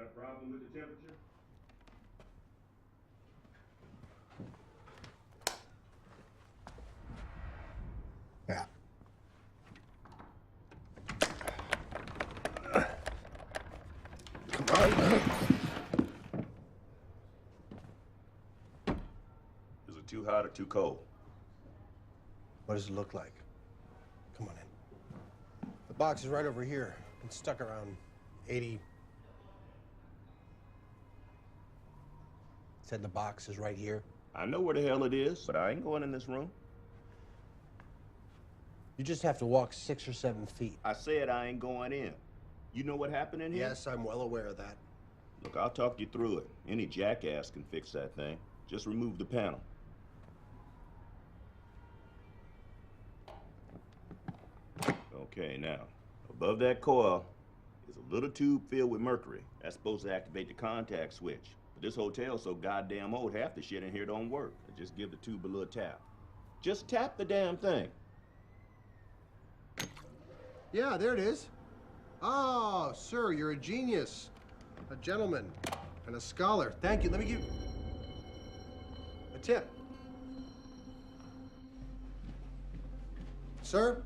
a problem with the temperature? Yeah. Come on. Is it too hot or too cold? What does it look like? Come on in. The box is right over here. It's stuck around 80. Said the box is right here. I know where the hell it is, but I ain't going in this room. You just have to walk 6 or 7 feet. I said I ain't going in. You know what happened in here? Yes, I'm well aware of that. Look, I'll talk you through it. Any jackass can fix that thing. Just remove the panel. Okay, now, above that coil is a little tube filled with mercury. That's supposed to activate the contact switch. But this hotel's so goddamn old, half the shit in here don't work. I just give the tube a little tap. Just tap the damn thing. Yeah, there it is. Oh, sir, you're a genius. A gentleman and a scholar. Thank you. Let me give you a tip. Sir?